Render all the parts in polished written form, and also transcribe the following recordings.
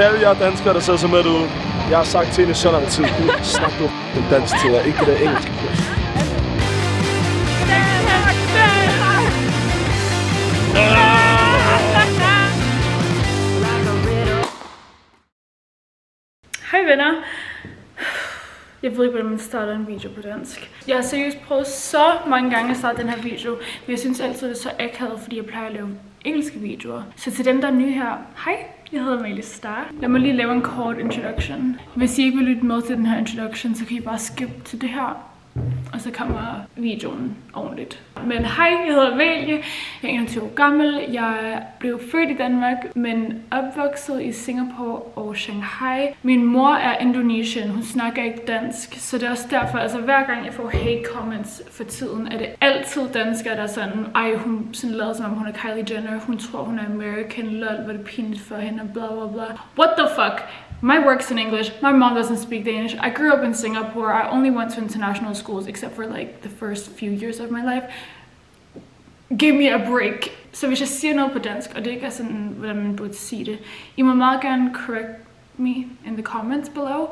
alle jer danskere, der sidder så med derude. Jeg har sagt til hende så lang tid. Snak du den dansk til dig, ikke det der engelske. Hej venner. Jeg ved ikke, hvordan man starter en video på dansk. Jeg har seriøst prøvet så mange gange at starte den her video, men jeg synes altid, det er så akavet, fordi jeg plejer at lave engelske videoer. Så til dem, der er nye her, hej, jeg hedder Amalie Star. Lad mig lige lave en kort introduction. Hvis I ikke vil lytte med til den her introduction, så kan I bare skippe til det her. Og så kommer videoen ordentligt. Men hej, jeg hedder Amalie. Jeg er 21 år gammel. Jeg blev født i Danmark, men opvokset i Singapore og Shanghai. Min mor er Indonesian. Hun snakker ikke dansk, så det er også derfor, altså hver gang jeg får hate comments for tiden, er det altid danskere, der er sådan, ej, hun sådan lader som om hun er Kylie Jenner. Hun tror, hun er American. Lol, hvor det pinligt for hende, og bla bla bla. What the fuck? My work's in English. My mom doesn't speak Danish. I grew up in Singapore. I only went to international schools except for like the first few years of my life. Give me a break. Så hvis jeg siger noget på dansk, og det ikke er sådan, hvordan man burde sige det, I må meget gerne correct me in the comments below.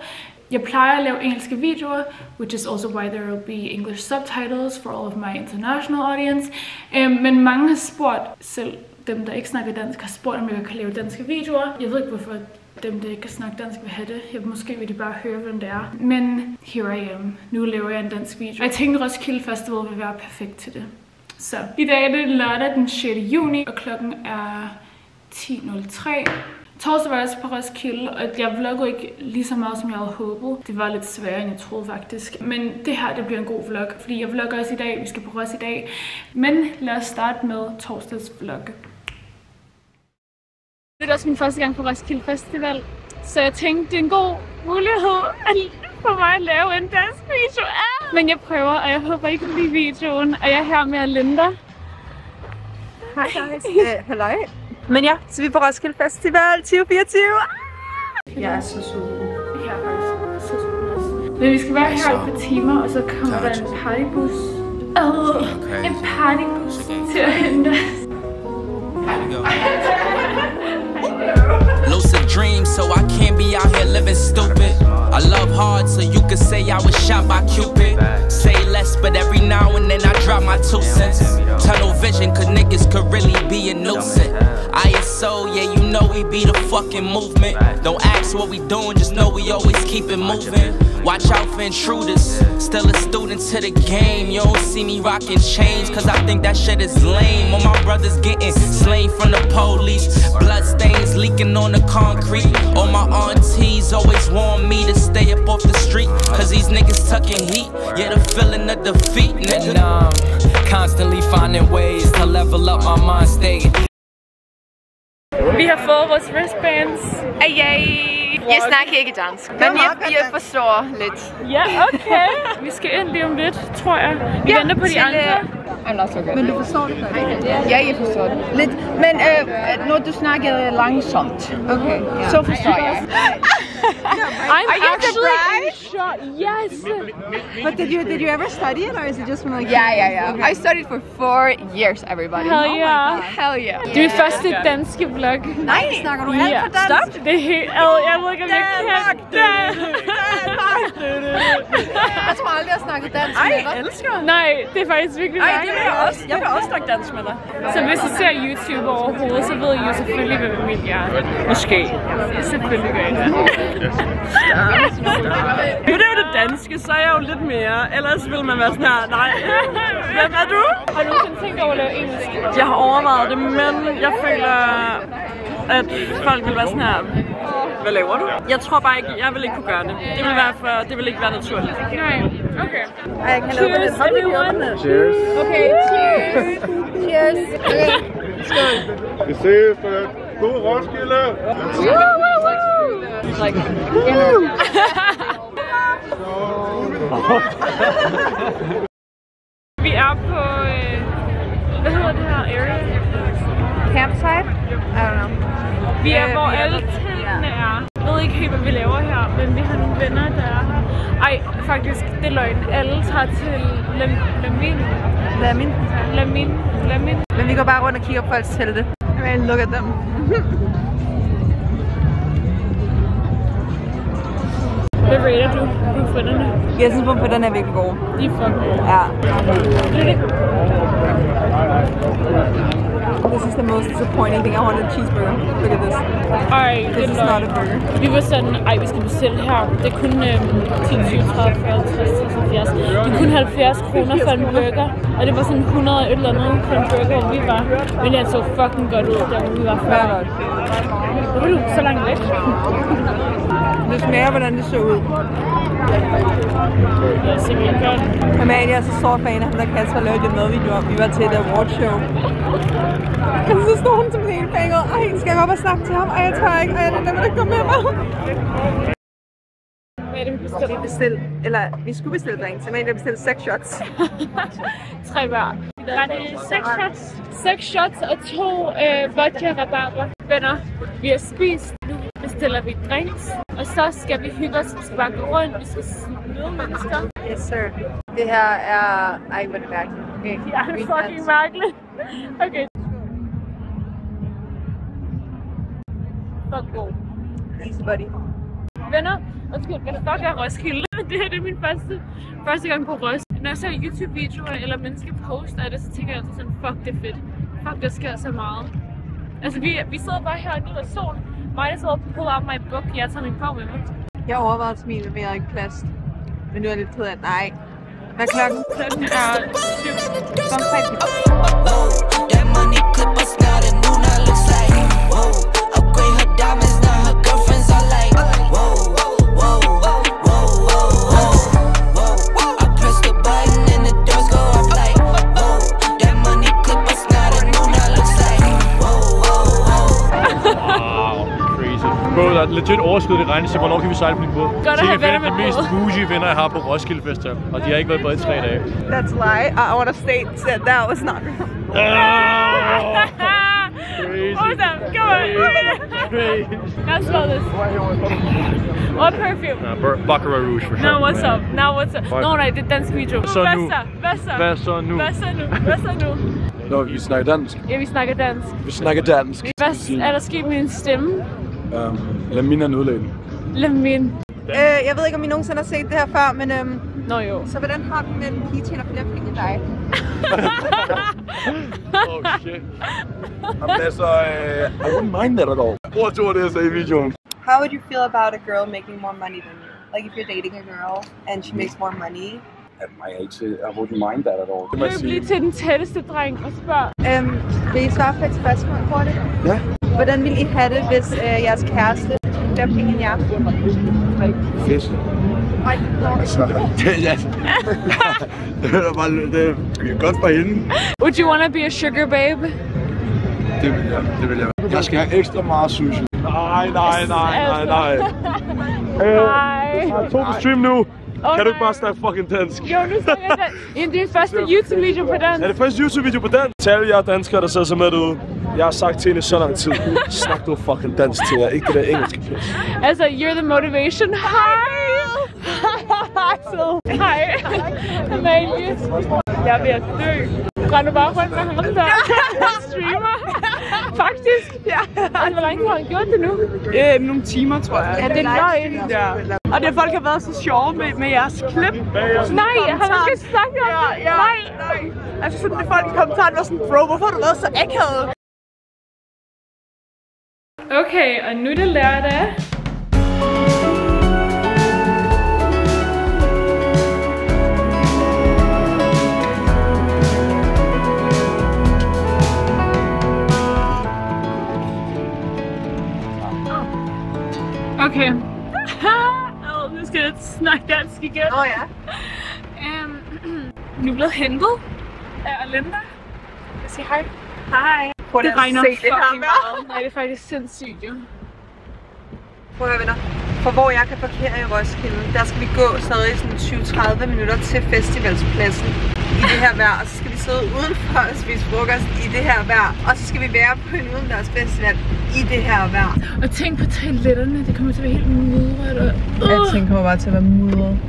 Jeg plejer at lave engelske videoer, which is also why there will be English subtitles for all of my international audience. Men mange har spurgt, selv dem der ikke snakker dansk, har spurgt om jeg kan lave danske videoer. Jeg ved ikke hvorfor dem, der ikke kan snakke dansk, vil have det. Måske vil de bare høre, hvem det er. Men here I am. Nu laver jeg en dansk video. Jeg tænkte, Roskilde Festival vil være perfekt til det. Så i dag er det lørdag den 6. juni, og klokken er 10:03. Torsdag var jeg også på Roskilde, og jeg vloggede ikke lige så meget, som jeg havde håbet. Det var lidt sværere, end jeg troede faktisk. Men det her, det bliver en god vlog, fordi jeg vlogger også i dag. Vi skal på Ros i dag. Men lad os starte med torsdags vlog. Det er også min første gang på Roskilde Festival, så jeg tænkte, det er en god mulighed for mig at lave en dansk video. Men jeg prøver, og jeg håber ikke at lide videoen, og jeg er her med Linda. Hej guys. Halløj. Men ja, så vi er på Roskilde Festival 2024. Jeg er så sulten. Jeg er faktisk så sulten. Men vi skal være her i et par timer, og så kommer der en partybus. En partybus til at hente os. Lucid dreams, so I can't be out here living stupid. I love hard, so you could say I was shot by Cupid. Say less, but every now and then I drop my 2 cents. Tunnel vision, cause niggas could really be a nuisance. ISO, yeah, you know we be the fucking movement. Don't ask what we doing, just know we always keep it moving. Watch out for intruders, still a student to the game. You don't see me rocking chains, cause I think that shit is lame. All my brothers getting slain from the police. Blood stains leaking on the concrete. All my aunties always warn me to stay up off the street, cause these niggas tucking heat. Yeah, the feeling of defeat, nigga. And constantly finding ways to level up my mind state. Vi har fået vores wristbands. Jeg snakker ikke dansk, men jeg forstår lidt. Ja, okay. Vi skal ind lige om lidt, tror jeg. Vi venter på de andre. Men du forstår det godt? Ja, jeg forstår det. Lidt. Men når du snakker langsomt, okay, så forstår jeg. I'm actually in shock. Yes. But did you ever study it, or is it just from like? Yeah. Okay. I studied for 4 years, everybody. Hell yeah. Hell yeah. Det er min første danske vlog. Nej, snakker du alt på dansk? Stop. Det er helt... Jeg ved ikke, om jeg kan det. Jeg tror aldrig, jeg har snakket dansk med dig. Jeg elsker. Nej, det er faktisk virkelig Nej, langt. det vil jeg også. Jeg vil også snakke dansk med dig. Så hvis I ser YouTube overhovedet, så ved I jo selvfølgelig, hvem Emilie er. Måske. Selvfølgelig gør I det. Nu det er jo det danske, så er jeg jo lidt mere. Ellers vil man være sådan her, nej. Hvem er du? Har du nogensinde tænkt over at lave engelsk? Jeg har overvejet det, men jeg føler, at folk vil være sådan her. Hvad laver du? Jeg tror bare ikke, jeg vil ikke kunne gøre det. Det vil ikke være naturligt. Nej, okay. Ej, kan jeg Cheers, everyone. Cheers. Okay, cheers. Cheers. Okay. Skål. Vi ses på den gode Roskilde. Like, vi er på, hvad hedder det her area? Campsite? I don't know. Vi er, hvor alle teltene er. Jeg ved ikke helt, hvad vi laver her, men vi har nogle venner, der er her. Ej, faktisk, det er løgn. Alle tager til Lamin. Men vi går bare rundt og kigger på folks telte. I mean, look at them. Hvad rater du pomfritterne? Jeg synes, pomfritterne er virkelig gode. De er fucking gode. Ja. Det This is the most disappointing thing. I wanted a cheeseburger. Look at this. This is not a burger. Vi var sådan, vi skal bestille her. Det er kun 10, 20, 30, 40, 50, 70. Det er kun 70 kroner for en burger. Og det var sådan 100 et eller andet for en burger, hvor vi var. Men det så fucking godt ud, der hvor vi var før. Hvor er du så langt væk? Det smager, hvordan det så ud. Det er simpelthen godt. Amalie er så stor fan af ham, der Kasper lavede en madvideo om. Vi var til et awardshow. Og så stod hun som helt fanget. Ej, skal jeg gå op og snakke til ham? Ej, jeg tør ikke. Ej, det vil ikke komme med mig. Hvad er det, vi bestiller? Vi skulle bestille drinks. Amalie har bestilt 6 shots. 3 hver. Var det 6 shots? 6 shots og 2 vodka rabarber. Venner, vi har spist. Nu bestiller vi drinks. Og så skal vi hygge os. Vi skal bare gå rundt. Vi skal møde mennesker. Yes, sir. Det her er... Ej, hvor er det mærkeligt. Okay. Ja, det er fucking mærkeligt. Okay. Fuck god. Easy buddy. Venner, undskyld, hvad fuck er Roskilde? Det her det er min første gang på Roskilde. Når jeg ser YouTube-videoer eller mennesker poster af det, så tænker jeg altid sådan, fuck det er fedt. Fuck, der sker så meget. Altså vi sidder bare her og nyder sol. Mig der sidder og pull out my book. Jeg tager min bog med mig. Jeg overvejede at smile, men jeg har ikke plads. Men nu er jeg lidt ked af, nej. Hvad er klokken? Klokken er 7. Som fredag. That money clip us now, that Nuna looks like. Whoa, upgrade her diamonds, now her girlfriends are like. Whoa, whoa, whoa, whoa, whoa. I press the button and the doors go up like. Whoa, that money clip us now, that Nuna looks like. Whoa, Wow, crazy. Bro, der er legit overskud i regning til, hvornår kan vi sejle på din båd? Godt at have venner med de mest bougie venner, jeg har på Roskilde Festival, og de har ikke været på i 3 dage. That's a lie. I want to state that was not real. Crazy. What was that? Come on. Crazy. Now smell this. What perfume? Baccarat Rouge for sure. Now what's up? Now what's up? No, nej, det er dansk video. Hvad så nu? Hvad så nu? Nå, vi snakker dansk. Ja, vi snakker dansk. Vi snakker dansk. Hvad er der sket med din stemme? Lamin er nødlægen. Lamin. Jeg ved ikke, om I nogensinde har set det her før, men Nå jo. så hvordan har du med en pige tjener flere penge end dig? Oh shit. Altså, I wouldn't mind that at all. Ord til det, jeg sagde i videoen. How would you feel about a girl making more money than you? Like if you're dating a girl and she makes more money? At my age, I wouldn't mind that at all. Løb lige til den tætteste dreng og spørg. Vil I svare på et spørgsmål hurtigt? Ja. Hvordan ville I have det, hvis jeres kæreste tjente flere penge end jer? Fedt. Altså, det er bare det er godt for hende. Would you wanna be a sugar babe? Det vil jeg. Jeg skal have ekstra meget sushi. Nej. Hej. Jeg er 2 på stream nu. Kan du ikke bare snakke fucking dansk? Jo, nu snakker jeg dansk. Det er første YouTube-video på dansk. Er det første YouTube-video på dansk? Til alle jer danskere, der sidder så med derude. Jeg har sagt til hende så lang tid. Snak du fucking dansk til jer, ikke det der engelske pis. Altså, you're the motivation. Hej! Hej! Amalie. Jeg er ved at dø. Render bare rundt med ham der. Streamer. Faktisk. Ja. Hvor længe har han gjort det nu? Nogle timer, tror jeg. Ja, det er løgn. Ja. Og det folk har været så sjove med jeres klip. Nej, har du ikke sagt om det? Nej. Altså sådan, det folk i kommentaren var sådan, bro, hvorfor har du været så akavet? Okay, og nu er det lørdag. Okay. Nu skal jeg snakke dansk igen. Ja. Nu er blevet hentet af Alinda. Jeg siger hej. Hej. Det regner fucking meget. Nej, det er faktisk sindssygt jo. Prøv at høre, venner. For hvor jeg kan parkere i Roskilde, der skal vi gå stadig sådan 20-30 minutter til festivalspladsen i det her vejr. Og så skal vi sidde udenfor og spise frokost i det her vejr. Og så skal vi være på en udendørs festival i det her vejr. Og tænk på toiletterne, det kommer til at være helt mudret. Alting kommer bare til at være mudret.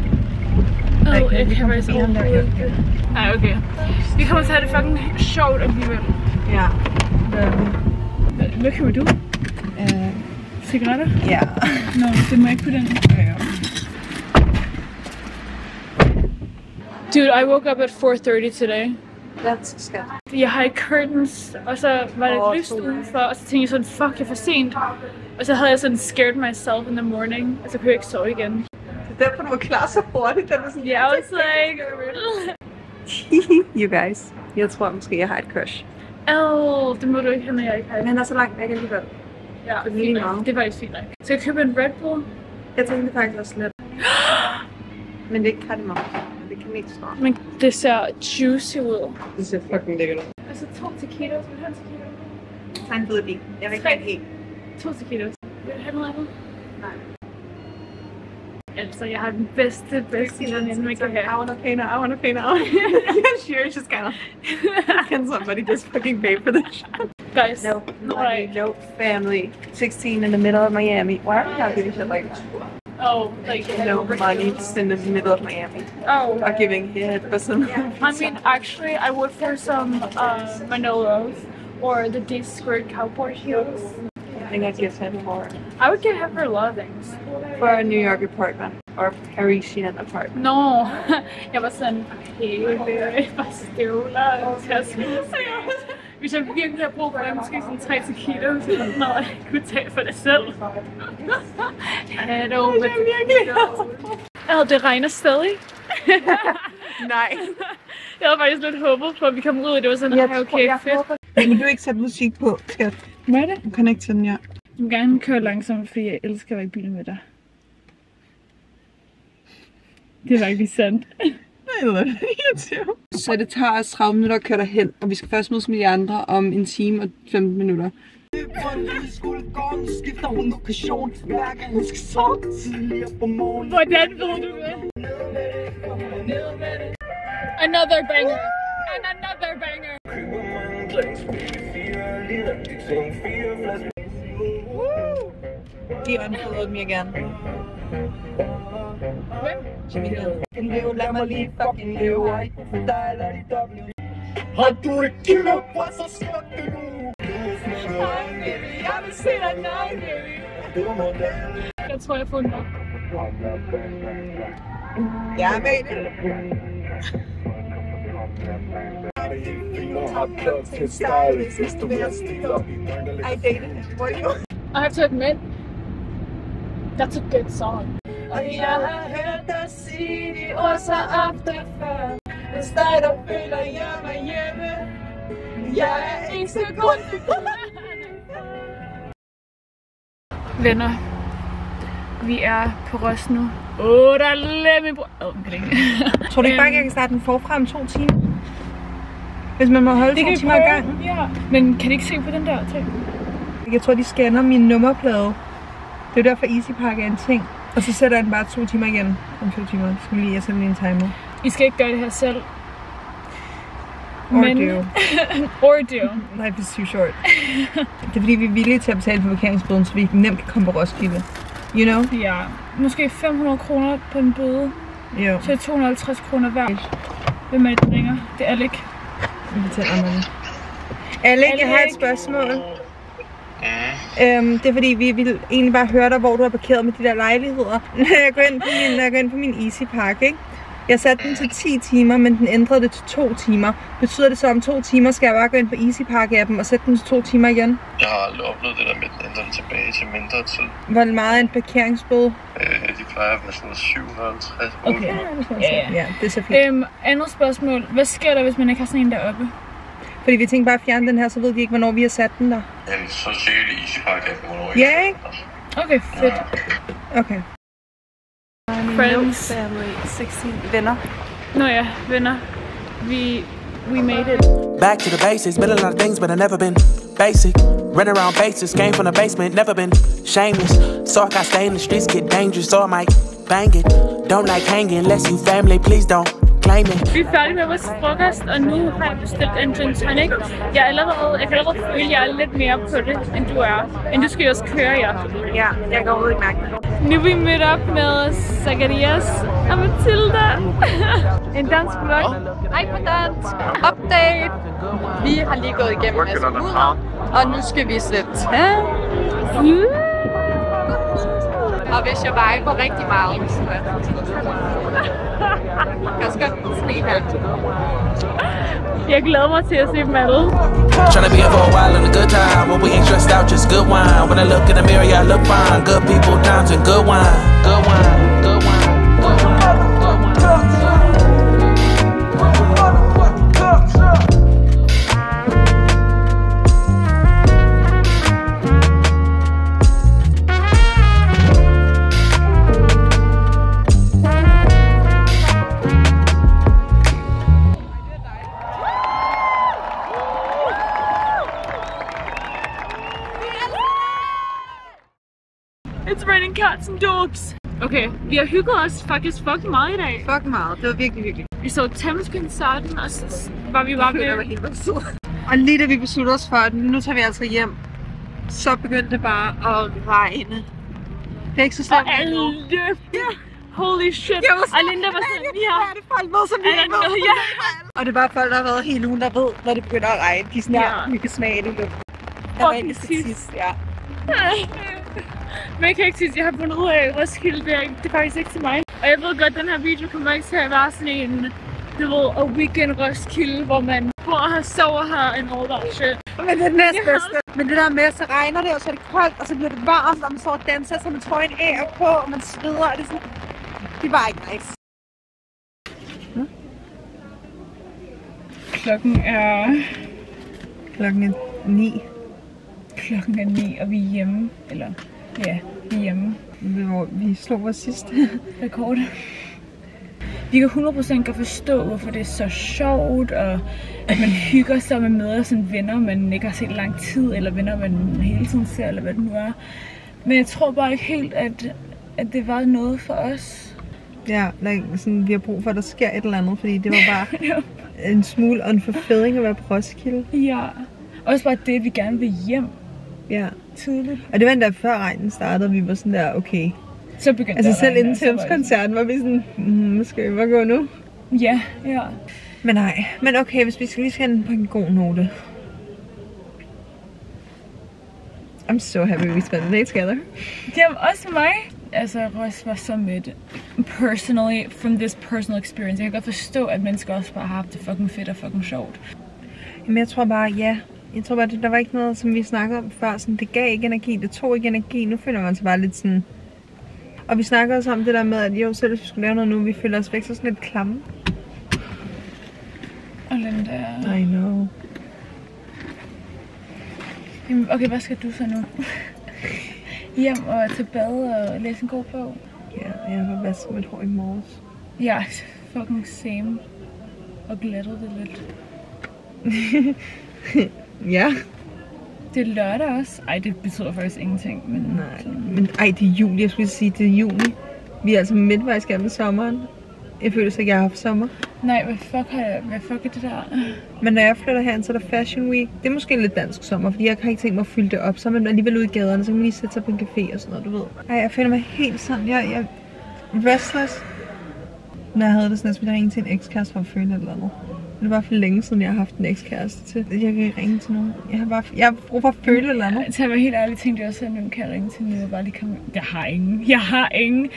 Jeg kan faktisk overhovedet ikke. Nej, okay. Vi kommer til at have det fucking sjovt alligevel. Ja. Hvad køber du? Cigaretter? Ja. Nå, det må jeg ikke på den. Dude, I woke up at 4:30 today. That's skat. Jeg har ikke curtains, og så var det lyst udenfor, og så tænkte jeg sådan, fuck, jeg er for sent. Og så havde jeg sådan scared myself in the morning, og så kunne jeg ikke sove igen. Det er derfor, du var klar så hurtigt. Den er sådan, Yeah, I was like... You guys, jeg tror måske, jeg har et crush. Det må du ikke have, når jeg ikke har. Men han er så langt væk alligevel. Ja, det er lige meget. Det er faktisk fint nok. Skal jeg købe en Red Bull? Jeg tænkte faktisk også lidt. Men det er ikke kardemom. Det kan ikke stå. Men det ser juicy ud. Det ser fucking lækkert ud. Altså 2 taquitos. Vil du have en taquito? Tag en fed bil. Jeg vil ikke have en hel. 2 taquitos. Vil du have noget andet? Nej. Altså, jeg har den bedste veninde, man kan have. I wanna pay now, I wanna pay now. Sure, just kinda. Can somebody just fucking pay for this? Guys, No money, no family. 16 in the middle of Miami. Why are we not doing shit like that? oh, like... No money, just in the middle of Miami. Oh. Not giving head for some... I mean, actually, I would for some Manolos or the D-squared cowboy heels. I think I'd give him for... I would get him for a lot of things. For a New York apartment. Or Parisian apartment. No, jeg var sådan, okay, bare støvler og taske. Hvis jeg virkelig har brug for det, måske sådan 3 taquitos, når jeg kunne tage for det selv. Head over taquitos. Det regner stadig. Nej. Jeg havde faktisk lidt håbet på, at vi kom ud, og det var sådan, okay, fedt. Men du ikke sætte musik på, skat? Hvad er det? Du kan ikke til den, ja. Jeg vil gerne køre langsomt, fordi jeg elsker at være i bilen med dig. Det er faktisk sandt. Så det tager os 30 minutter at køre derhen, og vi skal først mødes med de andre om 1 time og 15 minutter. Hvordan ved du det? Another banger! And another banger! De unfollowed me again. Hvem? Lad mig lige fucking leve. Har du ikke givet op, så sluk det nu. Jeg vil se dig nøje, baby. Jeg tror, jeg får den op. Jeg er med det. I dated him. What are you? I have to admit, that's a good song. Og jeg har hørt dig sige de ord så ofte før. Hvis dig der føler jeg mig hjemme. Jeg er ikke så god til Venner, vi er på Ross nu. Der er lemmebrød. Tror du ikke bare, jeg kan starte den forfra om 2 timer? Hvis man må holde 2 timer ad gangen. Ja. Men kan de ikke se på den der ting? Jeg tror, de scanner min nummerplade. Det er derfor Easy Park er en ting. Og så sætter den bare 2 timer igen. Om 2 timer. Skal vi lige sætte en timer. I skal ikke gøre det her selv. Or do. Or do. Life is too short. Det er fordi, vi er villige til at betale for parkeringsbøden, så vi nemt kan komme på Roskilde. You know? Ja. Måske 500 kroner på en bøde. Jo. Så er 250 kroner hver. Hvem er det, der ringer? Det er Alec. Vi betaler mig. Alec, jeg har et spørgsmål. Det er fordi, vi vil egentlig bare høre dig, hvor du har parkeret med de der lejligheder. Når jeg går ind på min Easy Park, ikke? Jeg satte den til 10 timer, men den ændrede det til 2 timer. Betyder det så, om 2 timer skal jeg bare gå ind på Easy Park-appen og sætte den til 2 timer igen? Jeg har aldrig oplevet det der med, at den ændrer den tilbage til mindre tid. Hvor meget er en parkeringsbøde? De plejer at være sådan 750. Okay. Ja, det er så fint. Andet spørgsmål. Hvad sker der, hvis man ikke har sådan en deroppe? Fordi vi tænker bare at fjerne den her, så ved de ikke, hvornår vi har sat den der. Jamen, så tjekker de Easy Park-appen, hvornår Ja, ikke? Okay, fedt. Okay. Friends. Family, 16 venner. Nå ja, venner. We made it. Back to the basics, been a lot of things, but I never been basic. Run around bases, came from the basement, never been shameless. So I got stay in the streets, get dangerous, so I might bang it. Don't like hanging unless you family, please don't claim it. Vi er færdige med vores frokost, og nu har jeg bestilt en gin tonic. Jeg kan allerede føle, at jeg er lidt mere på det, end du er. Men du skal jo også køre, ja. Ja, jeg kan overhovedet ikke mærke det. Nu er vi mødt op med Zacharias og Mathilda. En dansk vlog. Hej på dansk. Update. Vi har lige gået igennem en masse mudder, og nu skal vi sætte tag. Og hvis jeg viber rigtig meget, så er det jeg skal godt se her. Jeg glæder mig til at se dem alle. Tryna be here for a while and a good time. When we ain't stressed out, just good wine. When I look in the mirror, yeah, I look fine. Good people, times, and good wine. Good wine, good wine, good wine, good wine, good wine. It's raining cats and dogs. Okay, vi har hygget os faktisk fucking meget i dag. Fucking meget. Det var virkelig hyggeligt. Vi så Thames-koncerten, og så var vi bare Det var helt vildt. Og lige da vi besluttede os for, at nu tager vi altså hjem, så begyndte det bare at regne. Det er ikke så slemt. Og alle løb. Holy shit. Og Linda var sådan, ja. Er det folk med, som vi er med? Ja. Og det er bare folk, der har været hele ugen, der ved, når det begynder at regne. De er sådan, ja, vi kan smage det i luften. Jeg var egentlig sidst, ja. Men jeg kan ikke sige, at jeg har fundet ud af Roskilde, det er faktisk ikke til mig. Og jeg ved godt, at den her video kommer ikke til at være sådan en, du ved, a weekend Roskilde, hvor man bor her, sover her and all that shit. Men det er det næstbedste. Men det der med, så regner det, og så er det koldt, og så bliver det varmt, og man så danser, så man trøjen af på, og man sveder, og det er sådan, det er bare ikke nice. Klokken er 9. Klokken er 9, og vi er hjemme. Eller, ja, vi er hjemme. Vi slog vores sidste rekord. Vi kan 100% godt forstå, hvorfor det er så sjovt, og at man hygger sig med møder sådan venner, man ikke har set lang tid, eller venner, man hele tiden ser, eller hvad det nu er. Men jeg tror bare ikke helt, at det var noget for os. Ja, sådan, vi har brug for, at der sker et eller andet, fordi det var bare en smule en forfedring at være på Roskilde. Ja, også bare det, at vi gerne vil hjem. Ja. Tidligt. Og det var endda før regnen startede, vi var sådan der, okay. Så begyndte altså selv inden Thames-koncerten var vi sådan, skal vi bare gå nu? Ja, ja. Men nej, men okay, hvis vi skal lige skal ende på en god note. I'm so happy we spent the day together. Jamen også mig. Altså Ros var så mødt. Personally, from this personal experience. Jeg kan godt forstå, at mennesker også bare har haft det fucking fedt og fucking sjovt. Jamen jeg tror bare, ja. Jeg tror bare, der var ikke noget, som vi snakkede om før. Sådan, det gav ikke energi, det tog ikke energi. Nu føler man sig bare lidt sådan... Og vi snakker også om det der med, at jo, selv hvis vi skulle lave noget nu, vi føler os væk så sådan lidt klamme. Og Linda... I know. Jamen, okay, hvad skal du så nu? Hjem og til bad og læse en god bog? Ja, jeg har vasket mit hår i morges. Ja, fucking same. Og glattet det lidt. Ja. Det er lørdag også. Ej, det betyder faktisk ingenting. Men nej, men ej, det er juli. Jeg skulle sige, det er juni. Vi er altså midtvejs gennem sommeren. Jeg føler ikke, jeg har haft sommer. Nej, hvad fuck er det der? Men når jeg flytter herhen, så er der Fashion Week. Det er måske lidt dansk sommer, fordi jeg har ikke tænkt mig at fylde det op. Så er man alligevel ude i gaderne, så kan man lige sætte sig på en café og sådan noget, du ved. Ej, jeg føler mig helt sådan. Jeg er restless. Når jeg havde det sådan, at jeg ringe til en ekskæreste for at føle et eller andet. Det var for længe siden, jeg har haft en ekskæreste til. Jeg kan ikke ringe til nogen. Jeg har brug for at føle et eller andet. Til at være helt ærlig, tænkte jeg også, at nu kan jeg ringe til nogen og bare lige komme. Jeg har ingen.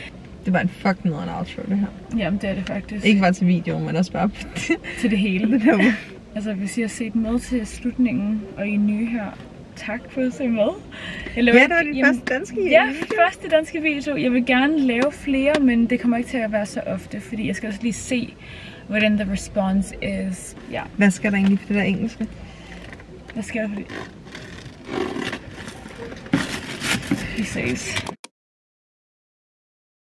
Det var en fuck nederen outro, det her. Jamen, det er det faktisk. Ikke bare til videoen, men også bare til det hele. Det der. Altså, hvis I har set med til slutningen, og I er nye her, tak for at se med. Ja, det var din første danske video. Ja, første danske video. Jeg vil gerne lave flere, men det kommer ikke til at være så ofte, fordi jeg skal også lige se, hvordan the response is. Ja. Hvad skal der egentlig for det der engelske? Hvad skal der for det? Vi ses.